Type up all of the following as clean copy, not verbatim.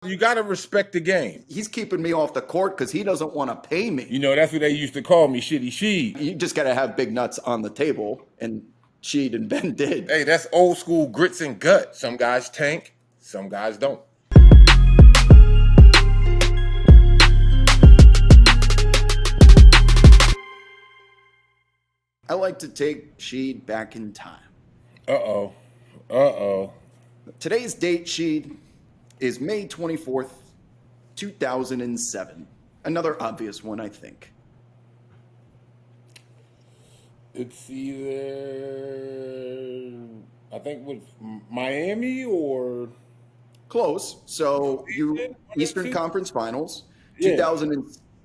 You got to respect the game. He's keeping me off the court because he doesn't want to pay me. You know, that's what they used to call me, Shitty Sheed. You just got to have big nuts on the table, and Sheed and Ben did. Hey, that's old school grits and gut. Some guys tank, some guys don't. I like to take Sheed back in time. Uh-oh. Uh-oh. Today's date, Sheed, is May 24th, 2007. Another obvious one, I think. It's either, I think, with Miami or... Close. So Eastern Conference Finals. Yeah.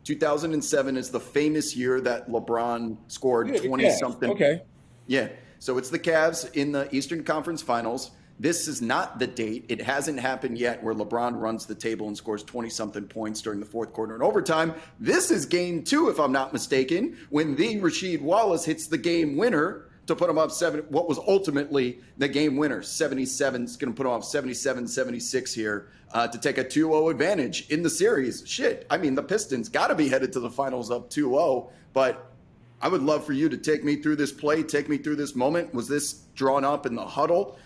2007 is the famous year that LeBron scored 20-something. Okay. Yeah. So it's the Cavs in the Eastern Conference Finals. This is not the date. It hasn't happened yet where LeBron runs the table and scores 20-something points during the fourth quarter and overtime. This is game 2, if I'm not mistaken, when the Rasheed Wallace hits the game winner to put him up what was ultimately the game winner. 77 is going to put him up 77-76 here to take a 2-0 advantage in the series. Shit, I mean, the Pistons got to be headed to the finals up 2-0, but I would love for you to take me through this play, take me through this moment. Was this drawn up in the huddle?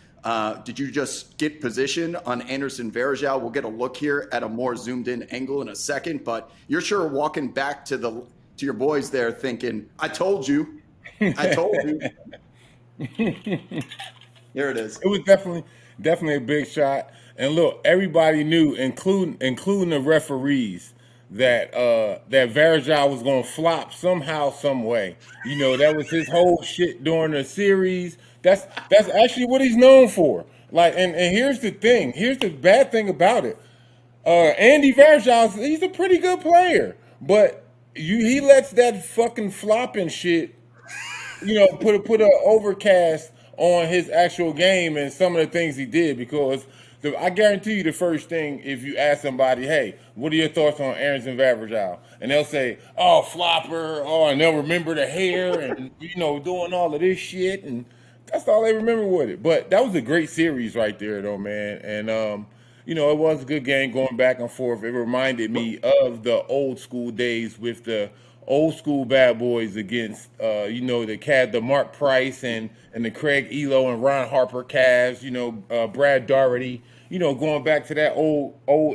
Did you just get position on Anderson Varejao? We'll get a look here at a more zoomed in angle in a second, but you're sure walking back to your boys there thinking, I told you. I told you. Here it is. It was definitely a big shot. And look, everybody knew, including the referees, that Varejao was gonna flop somehow, some way. You know, that was his whole shit during the series. That's actually what he's known for. Like, and here's the thing. Here's the bad thing about it. Andy Varejao, he's a pretty good player, but he lets that fucking flopping shit, you know, put an overcast on his actual game and some of the things he did, because I guarantee you the first thing, if you ask somebody, hey, what are your thoughts on Anderson Varejao? And they'll say, oh, flopper, and they'll remember the hair and, you know, doing all of this shit, and that's all they remember with it. But that was a great series right there, though, man. And, you know, it was a good game going back and forth. It reminded me of the old school days with the old school bad boys against, you know, the Mark Price and the Craig Elo and Ron Harper Cavs, you know, Brad Daugherty, you know, going back to that old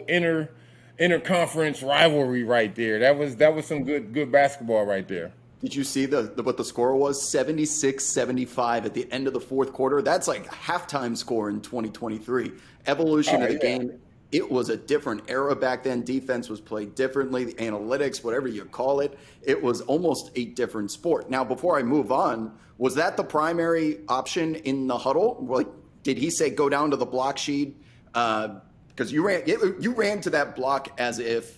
inter-conference rivalry right there. That was some good basketball right there. Did you see what the score was? 76-75 at the end of the fourth quarter. That's like halftime score in 2023. Evolution of the game. It was a different era back then. Defense was played differently. The analytics, whatever you call it, it was almost a different sport. Now, before I move on, was that the primary option in the huddle? Like, did he say go down to the block sheet? Because you ran to that block as if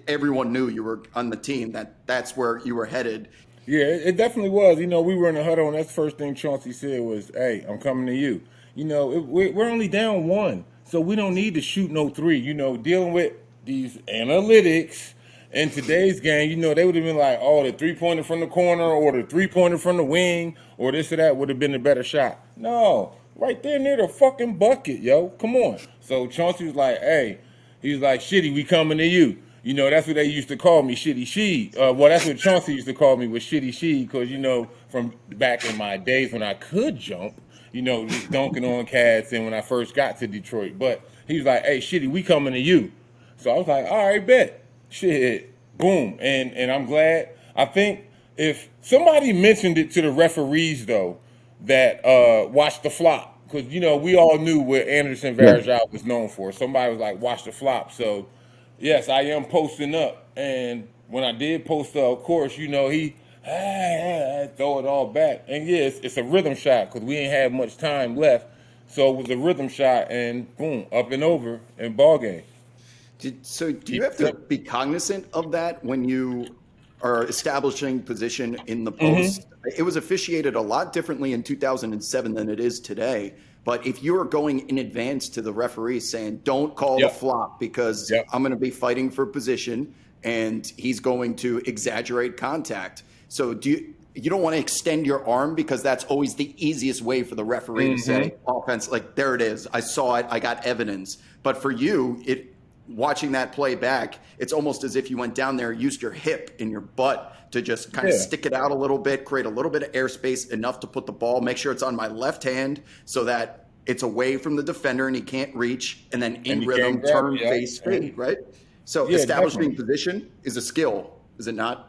everyone knew you were on the team, that's where you were headed. Yeah, it definitely was. You know, we were in the huddle, and that's the first thing Chauncey said was, hey, I'm coming to you. You know, we're only down 1. So we don't need to shoot no 3, you know, dealing with these analytics in today's game, you know, they would have been like, oh, the 3-pointer from the corner or the 3-pointer from the wing or this or that would have been a better shot. No, right there near the fucking bucket, yo. Come on. So Chauncey was like, hey, he was like, Shitty, we coming to you. You know, that's what they used to call me, Shitty Sheed. Well, that's what Chauncey used to call me, was Shitty Sheed, because, you know, from back in my days when I could jump, you know, dunking on cats and when I first got to Detroit. But he was like, hey, Shitty, we coming to you. So I was like, all right, bet. Shit, boom. And I'm glad. I think if somebody mentioned it to the referees, though, that watch the flop, because, you know, we all knew what Anderson Varejao was known for. Somebody was like, watch the flop. So, yes, I am posting up. And when I did post up, of course, you know, he throw it all back. And yes, it's a rhythm shot because we ain't had much time left. So it was a rhythm shot and boom, up and over in ball game. Do you have to be cognizant of that when you are establishing position in the post? Mm-hmm. It was officiated a lot differently in 2007 than it is today. But if you're going in advance to the referee saying, don't call the flop because I'm going to be fighting for position and he's going to exaggerate contact. So you don't want to extend your arm because that's always the easiest way for the referee to say offense, like there it is. I saw it. I got evidence. But for you, watching that play back, it's almost as if you went down there, used your hip and your butt to just kind of Yeah. stick it out a little bit, create a little bit of airspace, enough to put the ball, make sure it's on my left hand so that it's away from the defender and he can't reach, and then And in you can't rhythm, grab it. turn, Yep. face, fade, right? So Yeah, establishing definitely. position is a skill, is it not?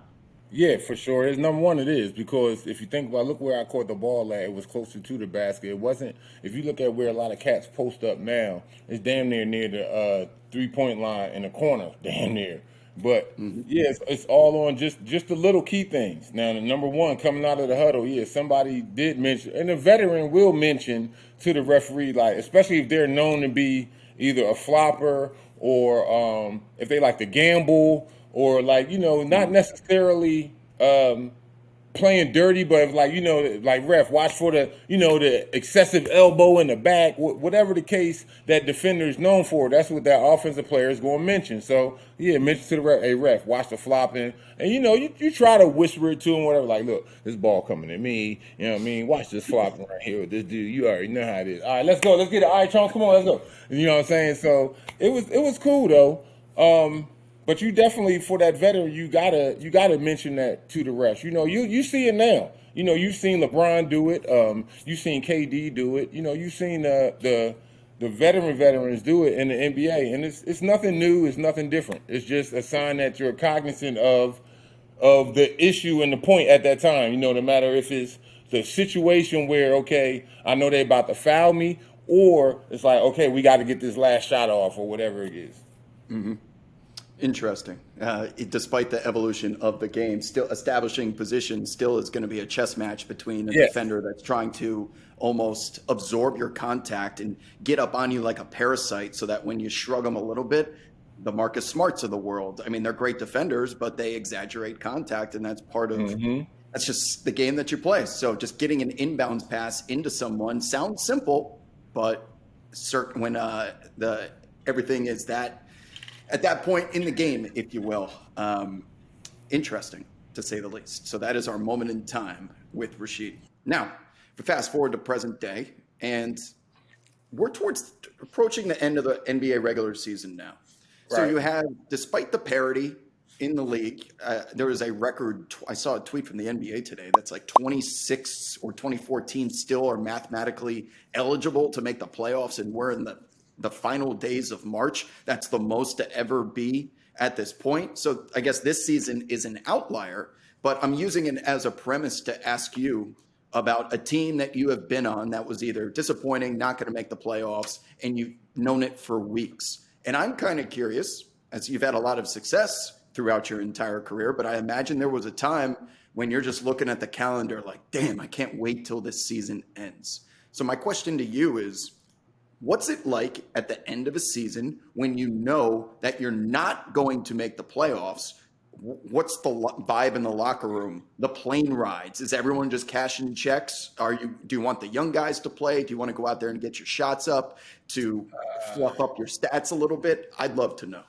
Yeah, for sure. It's number one. It is because if you think about, look where I caught the ball at. It was closer to the basket. It wasn't. If you look at where a lot of cats post up now, it's damn near the 3-point line in the corner, damn near. But yeah, it's all on just the little key things. Now, the number one coming out of the huddle, yeah, somebody did mention, and a veteran will mention to the referee, like especially if they're known to be either a flopper or if they like to gamble or like not necessarily playing dirty, but if like like ref, watch for the the excessive elbow in the back, whatever the case that defender is known for. That's what that offensive player is going to mention. So yeah, mention to the ref, hey ref, watch the flopping, and you try to whisper it to him, whatever. Like, look, this ball coming at me. You know what I mean? Watch this flopping right here with this dude. You already know how it is. All right, let's go. Let's get it. All right, Chance, come on, let's go. You know what I'm saying? So it was cool though. But you definitely, for that veteran, you gotta mention that to the refs. You see it now. You've seen LeBron do it. You've seen KD do it. You've seen the veterans do it in the NBA, and it's nothing new. It's nothing different. It's just a sign that you're cognizant of the issue and the point at that time. No matter if it's the situation where okay, I know they about to foul me, or it's like okay, we got to get this last shot off, or whatever it is. Interesting. Despite the evolution of the game, still establishing position still is going to be a chess match between a Yes. defender that's trying to almost absorb your contact and get up on you like a parasite so that when you shrug them a little bit, the Marcus Smarts of the world, I mean, they're great defenders, but they exaggerate contact, and that's part of that's just the game that you play. So just getting an inbounds pass into someone sounds simple, but certain when the everything is that at that point in the game, if you will. Interesting, to say the least. So that is our moment in time with Rasheed. Now, we fast forward to present day, and we're towards approaching the end of the NBA regular season now. So Right. you have, despite the parity in the league, there was a record. I saw a tweet from the NBA today that's like 26 or 24 teams still are mathematically eligible to make the playoffs, and we're in the final days of March. That's the most to ever be at this point. So I guess this season is an outlier, but I'm using it as a premise to ask you about a team that you have been on that was either disappointing, not going to make the playoffs, and you've known it for weeks. And I'm kind of curious, as you've had a lot of success throughout your entire career, but I imagine there was a time when you're just looking at the calendar like, damn, I can't wait till this season ends. So my question to you is, what's it like at the end of a season when you know that you're not going to make the playoffs? What's the vibe in the locker room? The plane rides? Is everyone just cashing checks? Do you want the young guys to play? Do you want to go out there and get your shots up to fluff up your stats a little bit? I'd love to know.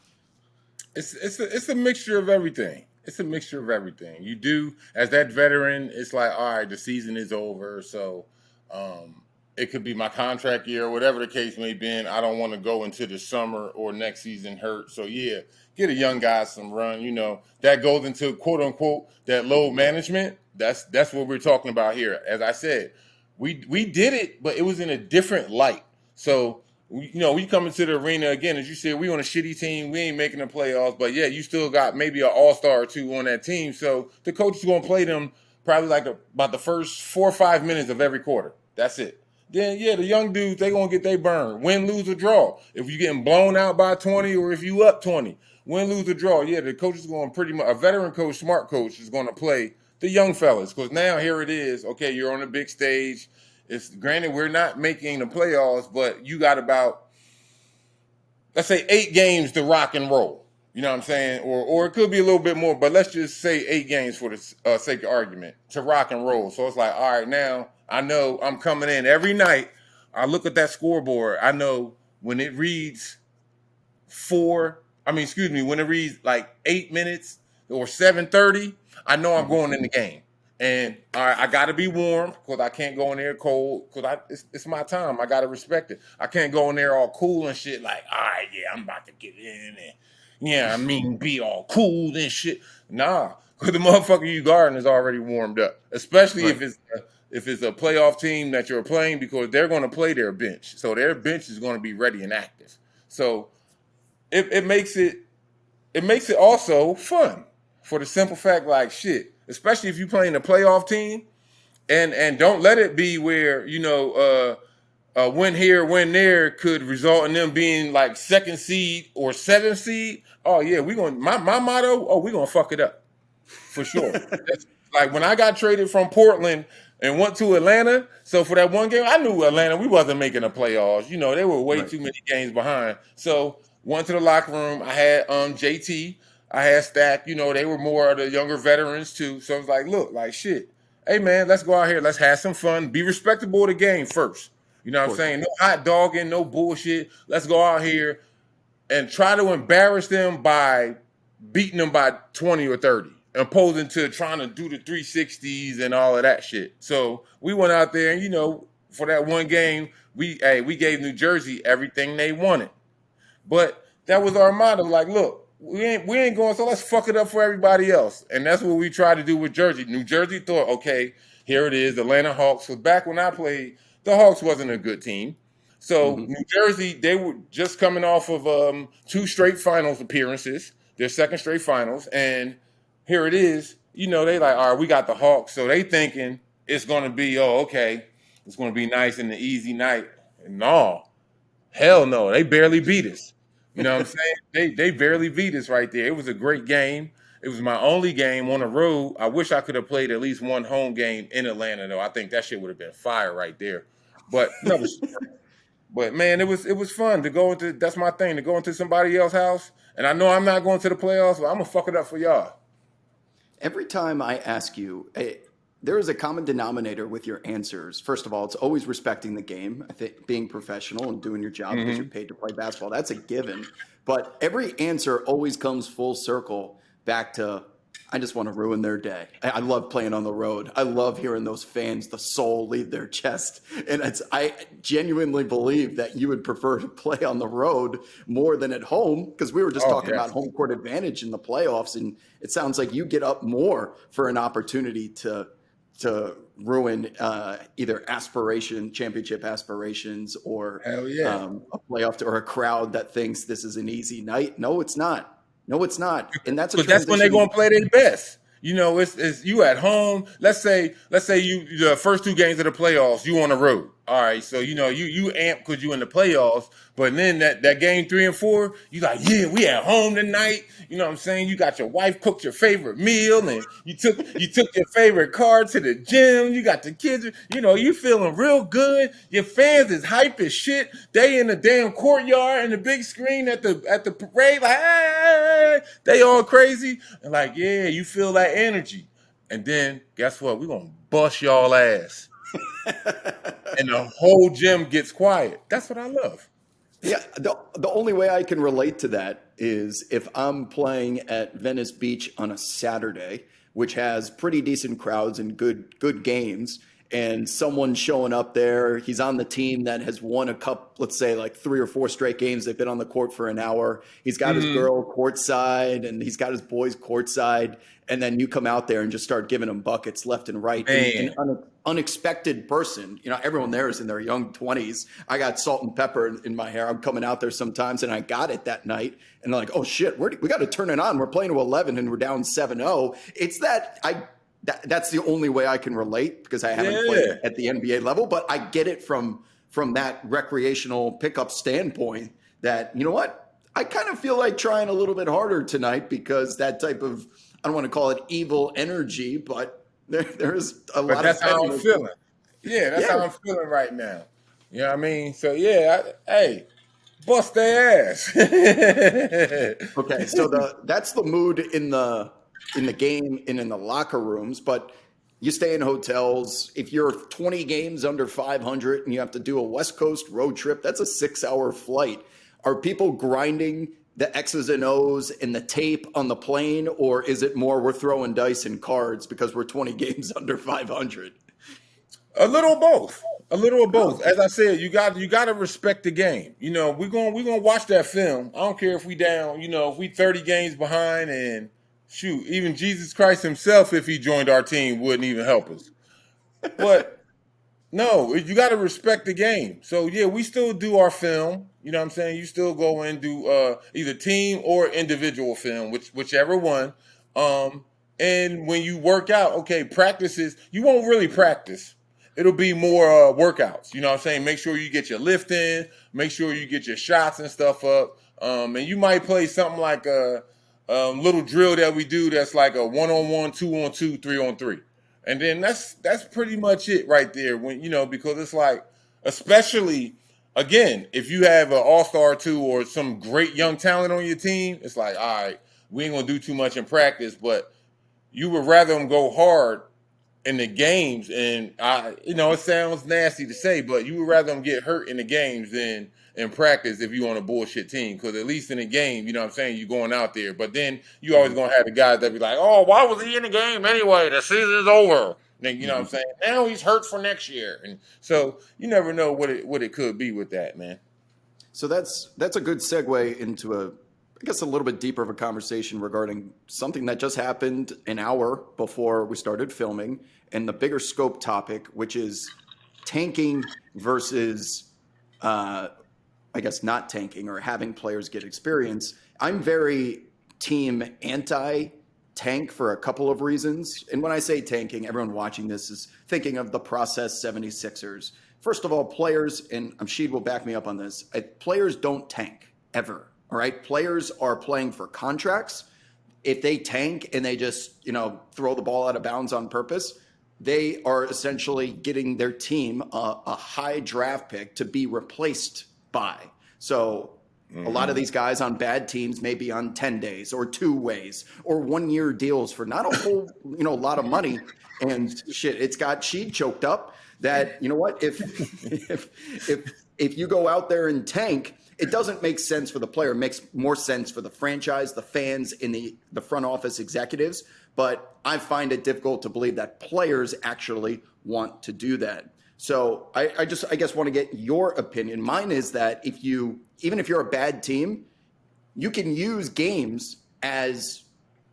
It's a mixture of everything. It's a mixture of everything. You do as that veteran. It's like all right, the season is over, so it could be my contract year, whatever the case may be. I don't want to go into the summer or next season hurt. So yeah, get a young guy some run. That goes into quote unquote that load management. That's what we're talking about here. As I said, we did it, but it was in a different light. So we come into the arena again, as you said, we on a shitty team. We ain't making the playoffs, but yeah, you still got maybe an all-star or two on that team. So the coach is going to play them probably like about the first 4 or 5 minutes of every quarter. That's it. Then yeah, the young dudes, they going to get their burn. Win, lose, or draw. If you getting blown out by 20 or if you up 20, win, lose, or draw. Yeah, the coach is going pretty much, a veteran coach, smart coach is going to play the young fellas because now here it is. Okay, you're on a big stage. It's granted we're not making the playoffs, but you got about, let's say, 8 games to rock and roll. You know what I'm saying? Or it could be a little bit more, but let's just say 8 games for the sake of argument to rock and roll. So it's like, all right, now I know I'm coming in every night. I look at that scoreboard. I know when it reads when it reads like 8 minutes or 7:30, I know I'm going in the game. And all right, I got to be warm because I can't go in there cold because it's my time. I got to respect it. I can't go in there all cool and shit like, all right, yeah, I'm about to get in and yeah, I mean, be all cool and shit. Nah, because the motherfucker you guarding is already warmed up, especially Right. if it's a playoff team that you're playing because they're going to play their bench, so their bench is going to be ready and active. So it makes it also fun for the simple fact like shit, especially if you're playing a playoff team and don't let it be where win here, win there could result in them being like second seed or seventh seed. Oh yeah, we going my motto. Oh, we gonna fuck it up for sure. That's, like when I got traded from Portland and went to Atlanta. So for that one game, I knew Atlanta we wasn't making the playoffs. You know they were way Right. too many games behind. So went to the locker room. I had JT. I had Stack. You know they were more of the younger veterans too. So I was like, look, like shit. Hey man, let's go out here. Let's have some fun. Be respectable of the game first. You know what I'm saying? No hot dogging, no bullshit. Let's go out here and try to embarrass them by beating them by 20 or 30, opposing to trying to do the 360s and all of that shit. So we went out there and, for that one game, we gave New Jersey everything they wanted. But that was our motto. Like, look, we ain't going, so let's fuck it up for everybody else. And that's what we tried to do with Jersey. New Jersey thought, okay, here it is, Atlanta Hawks. So back when I played, the Hawks wasn't a good team. So New Jersey, they were just coming off of 2 straight finals appearances, their second straight finals. And here it is, they like, all right, we got the Hawks. So they thinking it's going to be, oh, okay, it's going to be nice and an easy night. And no, hell no, they barely beat us. You know what I'm saying? They barely beat us right there. It was a great game. It was my only game on the road. I wish I could have played at least one home game in Atlanta, though. I think that shit would have been fire right there. But another story. But man, it was fun to go into. That's my thing, to go into somebody else's house. And I know I'm not going to the playoffs, but I'm gonna fuck it up for y'all. Every time I ask you, there is a common denominator with your answers. First of all, it's always respecting the game. I think being professional and doing your job because you're paid to play basketball, that's a given. But every answer always comes full circle back to, I just want to ruin their day. I love playing on the road. I love hearing those fans, the soul leave their chest. And I genuinely believe that you would prefer to play on the road more than at home, because we were just talking about home court advantage in the playoffs. And it sounds like you get up more for an opportunity to ruin either championship aspirations, or Hell yeah. a playoff or a crowd that thinks this is an easy night. No, it's not. No, it's not. And that's Because that's when they're gonna play their best. It's you at home. Let's say you the first 2 games of the playoffs, you on the road. All right, so you amp because you in the playoffs, but then that game 3 and 4, you like, yeah, we at home tonight. You know what I'm saying? You got your wife cooked your favorite meal, and you took your favorite car to the gym. You got the kids. You feeling real good. Your fans is hype as shit. They in the damn courtyard and the big screen at the parade, like, hey, they all crazy, and like, yeah, you feel that energy. And then guess what? We're gonna bust y'all ass. And the whole gym gets quiet. That's what I love. Yeah, the only way I can relate to that is if I'm playing at Venice Beach on a Saturday, which has pretty decent crowds and good games, and someone showing up there, he's on the team that has won a cup, let's say like 3 or 4 straight games. They've been on the court for an hour. He's got his girl courtside and he's got his boys courtside. And then you come out there and just start giving them buckets left and right. An unexpected person. Everyone there is in their young 20s. I got salt and pepper in my hair. I'm coming out there sometimes, and I got it that night. And they're like, oh, shit, we got to turn it on. We're playing to 11, and we're down 7-0. It's that's the only way I can relate, because I haven't played at the NBA level. But I get it from that recreational pickup standpoint that, you know what? I kind of feel like trying a little bit harder tonight, because that type of, I don't want to call it evil energy, but there's a lot of. That's how I'm feeling. Yeah, that's how I'm feeling right now. You know what I mean? So yeah, hey, bust their ass. Okay, so that's the mood in the game and in the locker rooms, but you stay in hotels. If you're 20 games under 500 and you have to do a West Coast road trip, that's a 6-hour flight. Are people grinding the X's and O's and the tape on the plane, or is it more we're throwing dice and cards because we're 20 games under 500? A little of both. A little of both. Oh, As I said, you got to respect the game. We're gonna watch that film. I don't care if we down. If we 30 games behind, and shoot, even Jesus Christ Himself, if He joined our team, wouldn't even help us. But no, you got to respect the game. So yeah, we still do our film. You know what I'm saying? You still go and do either team or individual film, whichever one. And when you work out, okay, practices, you won't really practice. It'll be more workouts. You know what I'm saying? Make sure you get your lift in, make sure you get your shots and stuff up. And you might play something like a little drill that we do that's like a 1-on-1, 2-on-2, 3-on-3. And then that's pretty much it right there. Because it's like, especially again, if you have an all-star two or some great young talent on your team, it's like, all right, we ain't gonna do too much in practice, but you would rather them go hard in the games. And it sounds nasty to say, but you would rather them get hurt in the games than in practice if you on a bullshit team. Because at least in the game, you know what I'm saying, you're going out there. But then you always gonna have the guys that be like, oh, why was he in the game anyway? The season's over. Then you know what I'm saying? Now he's hurt for next year. And so you never know what it could be with that, man. So that's a good segue into I guess a little bit deeper of a conversation regarding something that just happened an hour before we started filming, and the bigger scope topic, which is tanking versus, I guess, not tanking or having players get experience. I'm very team anti-tank for a couple of reasons. And when I say tanking, everyone watching this is thinking of the process 76ers. First of all, players, and Rasheed will back me up on this, players don't tank ever. All right. Players are playing for contracts. If they tank and they just, throw the ball out of bounds on purpose, they are essentially getting their team a high draft pick to be replaced by. So a lot of these guys on bad teams may be on 10 days or 2 ways or 1-year deals for not a whole, lot of money. And shit, it's got Sheed choked up that, you know what, if you go out there and tank, it doesn't make sense for the player. It makes more sense for the franchise, the fans, and the front office executives. But I find it difficult to believe that players actually want to do that. So I guess want to get your opinion. Mine is that even if you're a bad team, you can use games as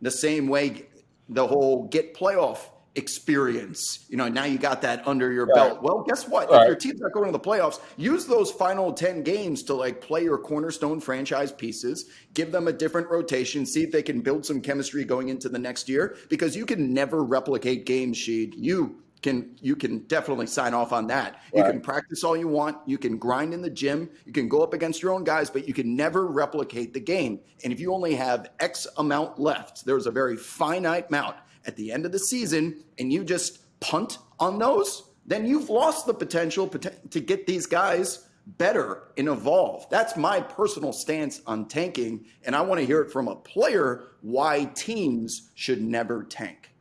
the same way the whole get playoff experience. Now you got that under your belt. Well, guess what? If your team's not going to the playoffs, use those final 10 games to play your cornerstone franchise pieces, give them a different rotation, see if they can build some chemistry going into the next year, because you can never replicate games, Sheed. You can definitely sign off on that. You can practice all you want. You can grind in the gym. You can go up against your own guys, but you can never replicate the game. And if you only have X amount left, there's a very finite amount at the end of the season, and you just punt on those, then you've lost the potential to get these guys better and evolve. That's my personal stance on tanking, and I want to hear it from a player why teams should never tank.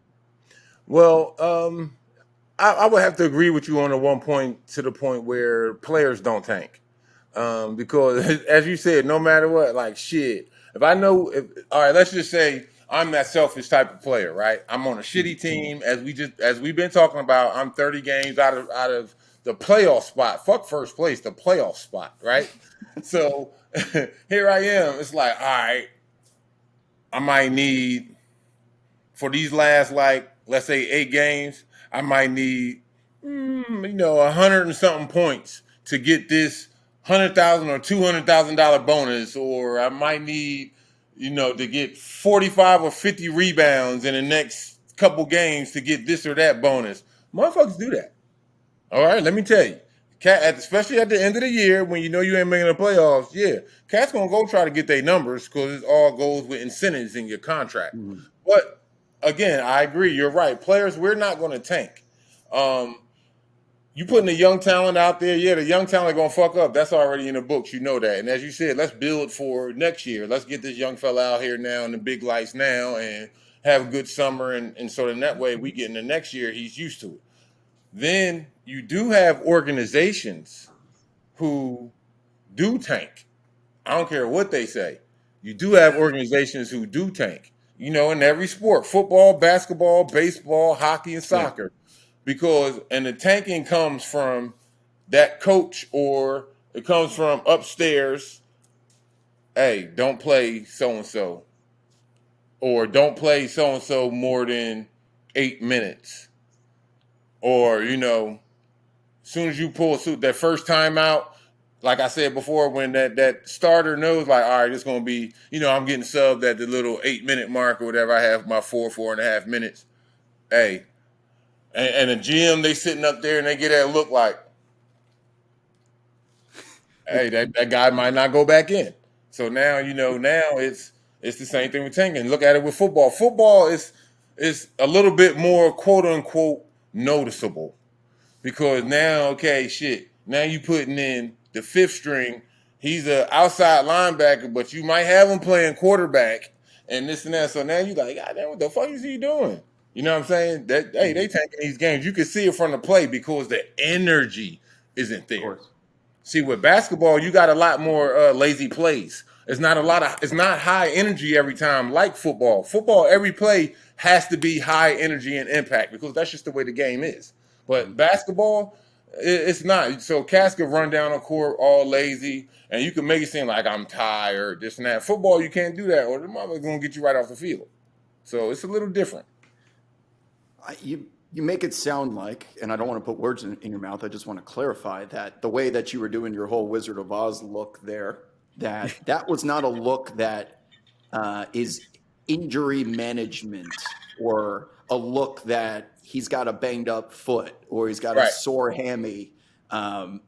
Well, I would have to agree with you on the one point, to the point where players don't tank. Because as you said, no matter what, shit, if I know, all right, let's just say I'm that selfish type of player, right? I'm on a shitty team, as we've been talking about. I'm 30 games out of the playoff spot. Fuck first place, the playoff spot, right? So here I am. It's like, all right, I might need, for these last, let's say 8 games, I might need 100 and something points to get this $100,000 or $200,000 bonus, or I might need to get 45 or 50 rebounds in the next couple games to get this or that bonus. Motherfuckers do that. All right, let me tell you. Especially at the end of the year when you ain't making the playoffs, yeah, Cat's going to go try to get their numbers because it all goes with incentives in your contract. Mm-hmm. But, again, I agree. You're right. Players, we're not going to tank. You putting the young talent out there, yeah, the young talent going to fuck up. That's already in the books. You know that. And as you said, let's build for next year. Let's get this young fella out here now in the big lights now and have a good summer. And so in that way, we get into next year, he's used to it. Then you do have organizations who do tank. I don't care what they say. You do have organizations who do tank. In every sport, football, basketball, baseball, hockey, and Yeah. soccer, and the tanking comes from that coach, or it comes from upstairs. Hey, don't play so and so, or don't play so and so more than 8 minutes, or soon as you pull a suit, that first time out, like I said before, when that starter knows, like, all right, it's going to be, I'm getting subbed at the little 8 minute mark or whatever. I have my 4.5 minutes. Hey, and the GM, they sitting up there and they get that look like, hey, that guy might not go back in. So now, now it's the same thing with tanking. Look at it with football. Football is a little bit more quote unquote noticeable. Because now, okay, shit. Now you putting in the fifth string. He's an outside linebacker, but you might have him playing quarterback and this and that. So now you like, God damn, what the fuck is he doing? You know what I'm saying? They taking these games. You can see it from the play because the energy isn't Of there. course. See, with basketball, you got a lot more lazy plays. It's not high energy every time like football. Football, every play has to be high energy and impact because that's just the way the game is. But basketball, it's not. So cats can run down a court all lazy, and you can make it seem like I'm tired, this and that. Football, you can't do that, or the mother's gonna get you right off the field. So it's a little different. You make it sound like, and I don't want to put words in your mouth. I just want to clarify that the way that you were doing your whole Wizard of Oz look there, that was not a look that is injury management, or a look that he's got a banged up foot or he's got a Right. sore hammy.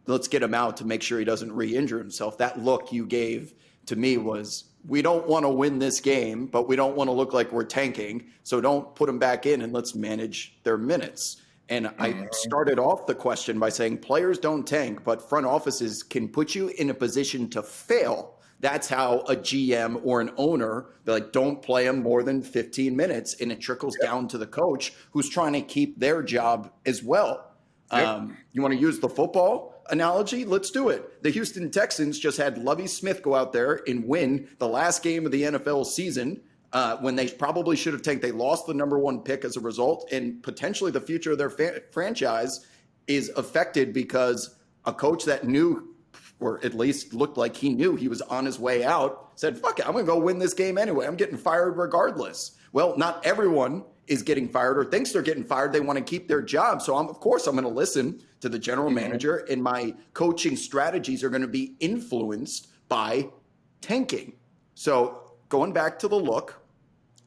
Let's get him out to make sure he doesn't re-injure himself. That look you gave to me was, we don't want to win this game, but we don't want to look like we're tanking. So don't put them back in and let's manage their minutes. And I started off the question by saying players don't tank, but front offices can put you in a position to fail. That's how a GM or an owner, they're like, don't play them more than 15 minutes. And it trickles down to the coach who's trying to keep their job as well. Yep. You want to use the football analogy? Let's do it. The Houston Texans just had Lovie Smith go out there and win the last game of the NFL season when they probably should have tanked. They lost the number one pick as a result, and potentially the future of their franchise is affected because a coach that knew, or at least looked like he knew he was on his way out, said, fuck it, I'm going to go win this game anyway. I'm getting fired regardless. Well, not everyone is getting fired or thinks they're getting fired. They want to keep their job. So of course I'm going to listen to the general manager, and my coaching strategies are going to be influenced by tanking. So going back to the look,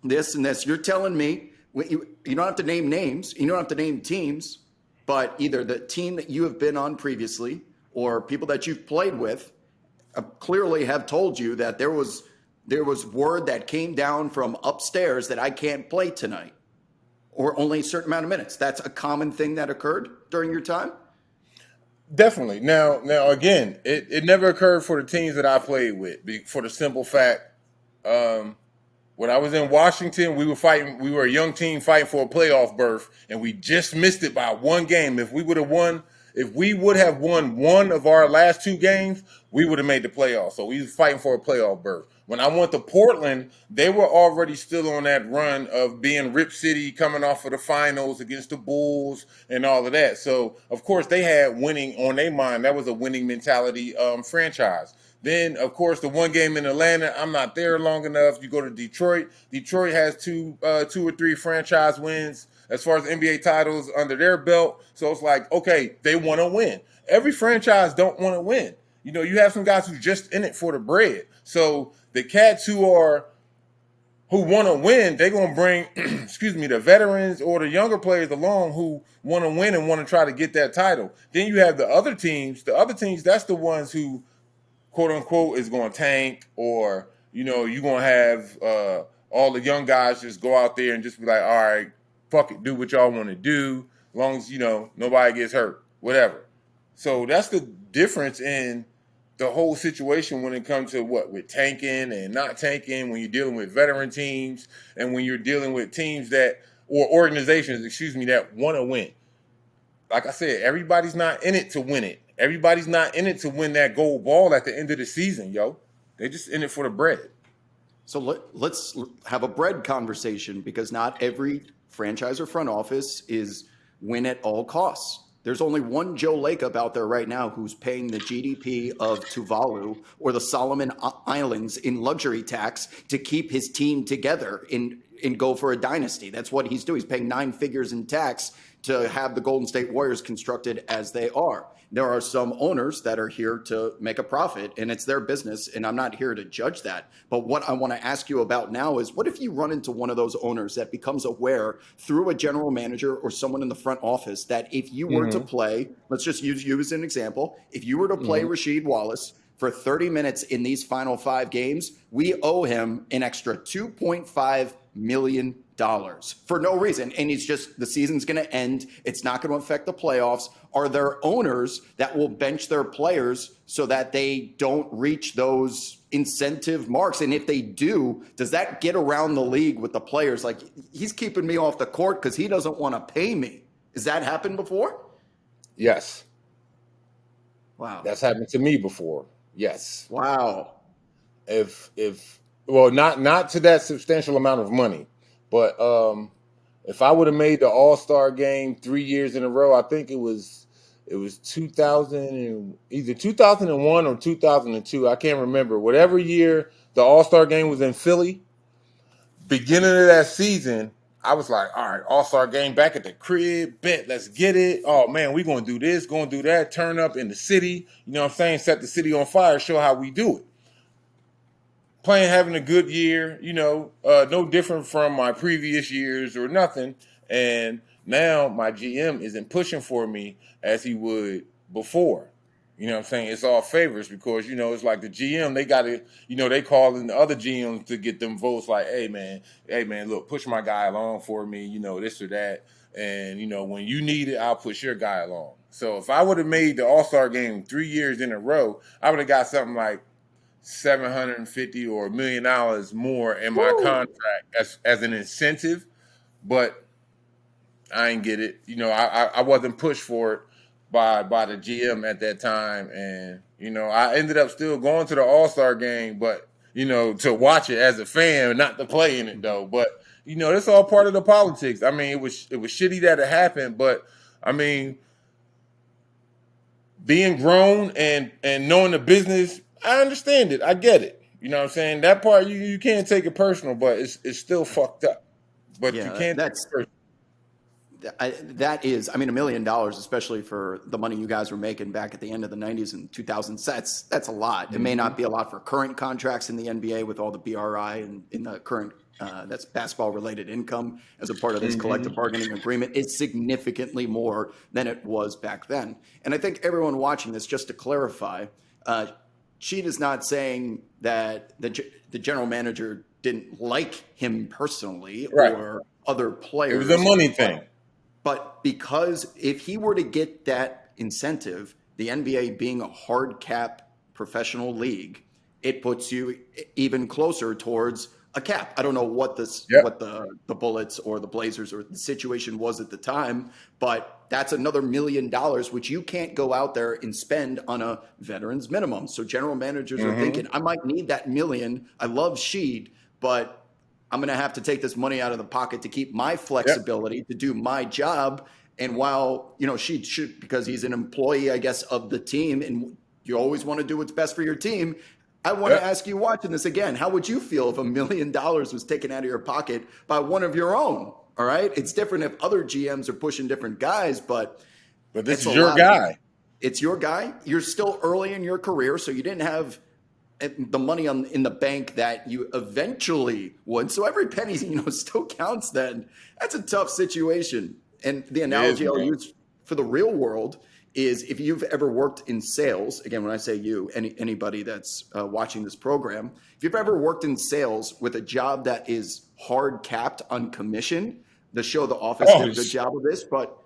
this and this, you're telling me you don't have to name names, you don't have to name teams, but either the team that you have been on previously or people that you've played with clearly have told you that there was word that came down from upstairs that I can't play tonight, or only a certain amount of minutes. That's a common thing that occurred during your time? Definitely. Now again, it never occurred for the teams that I played with, for the simple fact, when I was in Washington, we were a young team fighting for a playoff berth, and we just missed it by one game. If we would have won one of our last two games, we would have made the playoffs. So we was fighting for a playoff berth. When I went to Portland, they were already still on that run of being Rip City, coming off of the finals against the Bulls and all of that. So, of course, they had winning on their mind. That was a winning mentality franchise. Then, of course, the one game in Atlanta, I'm not there long enough. You go to Detroit. Detroit has two or three franchise wins as far as NBA titles under their belt. So it's like, okay, they want to win. Every franchise don't want to win. You have some guys who's just in it for the bread. So the cats who want to win, they're going to bring, the veterans or the younger players along who want to win and want to try to get that title. Then you have the other teams. The other teams, that's the ones who, quote unquote, is going to tank, or, you're going to have all the young guys just go out there and just be like, all right, fuck it, do what y'all want to do, as long as, nobody gets hurt, whatever. So that's the difference in the whole situation when it comes to with tanking and not tanking, when you're dealing with veteran teams and when you're dealing with teams or organizations, that want to win. Like I said, everybody's not in it to win it. Everybody's not in it to win that gold ball at the end of the season, yo. They're just in it for the bread. So let's have a bread conversation, because not every franchise or front office is win at all costs. There's only one Joe Lacob out there right now who's paying the GDP of Tuvalu or the Solomon Islands in luxury tax to keep his team together and go for a dynasty. That's what he's doing. He's paying 9 figures in tax to have the Golden State Warriors constructed as they are. There are some owners that are here to make a profit, and it's their business, and I'm not here to judge that. But what I want to ask you about now is, what if you run into one of those owners that becomes aware through a general manager or someone in the front office that if you were to play, let's just use you as an example, if you were to play Rasheed Wallace for 30 minutes in these final 5 games, we owe him an extra $2.5 million for no reason. And he's just, the season's going to end. It's not going to affect the playoffs. Are there owners that will bench their players so that they don't reach those incentive marks? And if they do, does that get around the league with the players? Like, he's keeping me off the court because he doesn't want to pay me. Has that happened before? Yes. Wow. That's happened to me before. Yes. Wow. Well, not to that substantial amount of money, but if I would have made the All-Star game 3 years in a row, I think it was either 2001 or 2002. I can't remember. Whatever year the All-Star game was in Philly, beginning of that season, I was like, all right, All-Star game back at the crib, bet, let's get it. Oh, man, we're going to do this, going to do that, turn up in the city. You know what I'm saying? Set the city on fire, show how we do it. Playing, having a good year, no different from my previous years or nothing. And now my GM isn't pushing for me as he would before. You know what I'm saying? It's all favors because, it's like the GM, they got to, they call in the other GMs to get them votes like, hey, man, look, push my guy along for me, this or that. And, when you need it, I'll push your guy along. So if I would have made the All-Star game 3 years in a row, I would have got something like $750 or $1 million more in my contract as an incentive, but I ain't get it. I wasn't pushed for it by the GM at that time, and I ended up still going to the All-Star game, but to watch it as a fan, not to play in it though. But it's all part of the politics. I mean, it was shitty that it happened, but I mean, being grown and knowing the business, I understand it. I get it. You know what I'm saying? That part, you can't take it personal, but it's still fucked up. But you can't take it personal. That is, $1 million, especially for the money you guys were making back at the end of the 90s and 2000s. That's a lot. It may not be a lot for current contracts in the NBA with all the BRI and in the current that's basketball-related income as a part of this collective bargaining agreement. It's significantly more than it was back then. And I think everyone watching this, just to clarify, Sheed is not saying that the general manager didn't like him personally or other players. It was a money thing. But because if he were to get that incentive, the NBA being a hard cap professional league, it puts you even closer towards a cap. I don't know what the Bullets or the Blazers or the situation was at the time, but that's another $1 million, which you can't go out there and spend on a veterans minimum. So general managers are thinking, I might need that $1 million. I love Sheed, but I'm going to have to take this money out of the pocket to keep my flexibility to do my job. And while, Sheed should, because he's an employee, I guess, of the team, and you always want to do what's best for your team. I want to ask you, watching this again, how would you feel if $1 million was taken out of your pocket by one of your own? All right. It's different if other GMs are pushing different guys, but this is your guy. It's your guy. You're still early in your career, so you didn't have the money in the bank that you eventually would. So every penny, still counts then. That's a tough situation. And the analogy I'll use for the real world is if you've ever worked in sales, again, when I say you, anybody that's watching this program, if you've ever worked in sales with a job that is hard capped on commission, the show The Office did a good job of this, but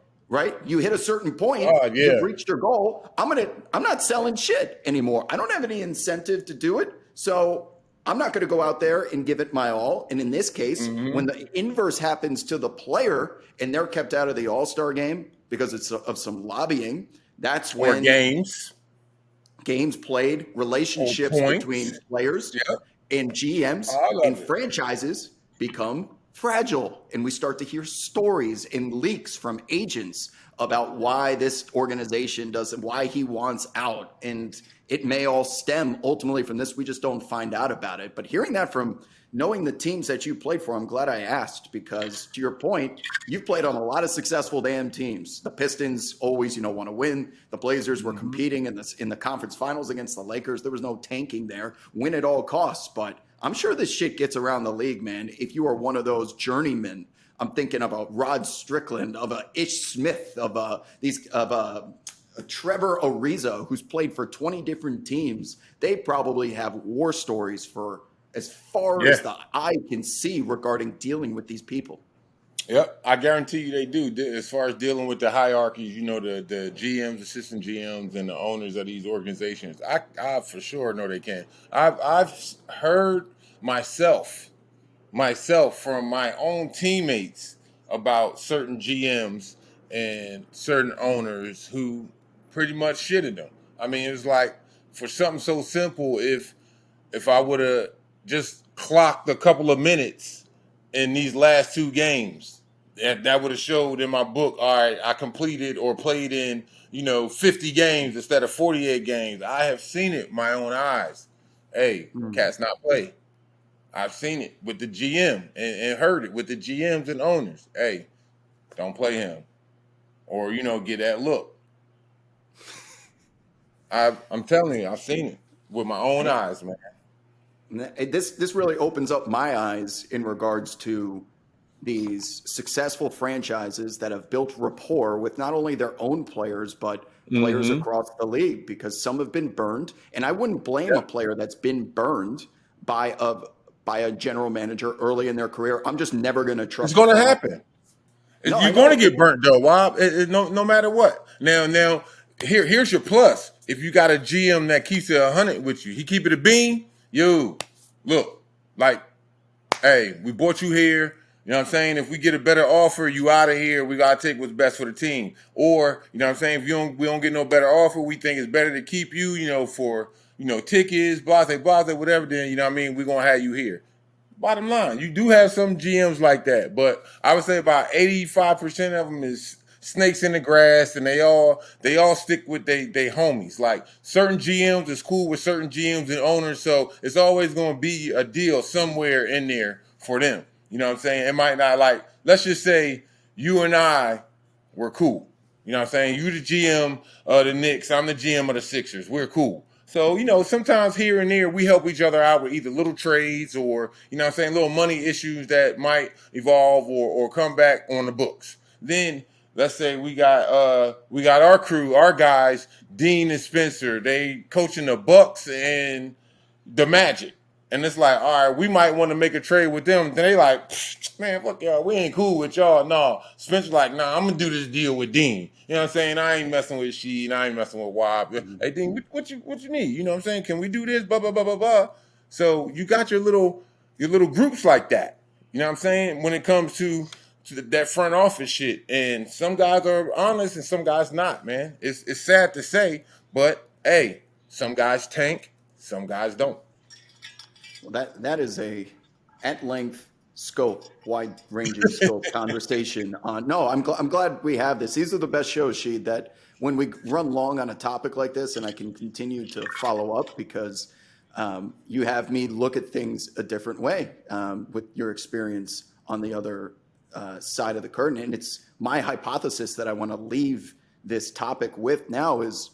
you hit a certain point, you've reached your goal. I'm not selling shit anymore. I don't have any incentive to do it. So I'm not going to go out there and give it my all. And in this case, when the inverse happens to the player and they're kept out of the All-Star game because it's of some lobbying, that's when games played, relationships between players. and GMs I and love it. franchises become fragile. And we start to hear stories and leaks from agents about why this organization doesn't, why he wants out. And it may all stem ultimately from this. We just don't find out about it. But hearing that from knowing the teams that you played for, I'm glad I asked, because to your point, you've played on a lot of successful damn teams. The Pistons always, want to win. The Blazers were competing in the conference finals against the Lakers. There was no tanking there, win at all costs. But I'm sure this shit gets around the league, man. If you are one of those journeymen, I'm thinking of a Rod Strickland, of a Ish Smith, of a Trevor Ariza, who's played for 20 different teams. They probably have war stories for as far as the eye can see regarding dealing with these people. Yep, I guarantee you they do. As far as dealing with the hierarchies, the GMs, assistant GMs, and the owners of these organizations, I for sure know they can. I've heard myself from my own teammates about certain GMs and certain owners who pretty much shitted them. I mean, it's like for something so simple, if I would have just clocked a couple of minutes in these last two games, that would have showed in my book, all right, I completed or played in, 50 games instead of 48 games. I have seen it with my own eyes. Hey, cats not play. I've seen it with the GM and heard it with the GMs and owners. Hey, don't play him. Or, get that look. I'm telling you, I've seen it with my own eyes, man. This really opens up my eyes in regards to these successful franchises that have built rapport with not only their own players, but players across the league, because some have been burned. And I wouldn't blame a player that's been burned by a general manager early in their career. I'm just never going to trust. It's going to happen. No, You're going to get burnt, though, Rob. No matter what. Now, here's your plus. If you got a GM that keeps it 100 with you, he keep it a bean. Yo, look, like, hey, we brought you here. You know what I'm saying? If we get a better offer, you out of here. We got to take what's best for the team. Or, you know what I'm saying? If we don't get no better offer, we think it's better to keep you, for, tickets, blase, whatever, then, what I mean? We're going to have you here. Bottom line, you do have some GMs like that, but I would say about 85% of them is snakes in the grass, and they all stick with they homies. Like certain GMs is cool with certain GMs and owners, so it's always going to be a deal somewhere in there for them. You know what I'm saying? It might not, like, let's just say you and I were cool. You know what I'm saying? You the GM of the Knicks, I'm the GM of the Sixers. We're cool. So, sometimes here and there we help each other out with either little trades or, little money issues that might evolve or come back on the books. Then let's say we got our crew, our guys, Dean and Spencer, they coaching the Bucks and the Magic. And it's like, all right, we might want to make a trade with them. Then they like, man, fuck y'all. We ain't cool with y'all. No. Spencer's like, nah, I'm going to do this deal with Dean. You know what I'm saying? I ain't messing with Sheed. I ain't messing with Wob. Hey, Dean, what you need? You know what I'm saying? Can we do this? Blah, blah, blah, blah, blah. So you got your little groups like that. You know what I'm saying? When it comes to that front office shit. And some guys are honest and some guys not, man. It's sad to say, but, hey, some guys tank, some guys don't. Well, that is a at length scope, wide ranging scope conversation on. No, I'm glad we have this. These are the best shows, Sheed, that when we run long on a topic like this, and I can continue to follow up because you have me look at things a different way with your experience on the other side of the curtain. And it's my hypothesis that I want to leave this topic with now is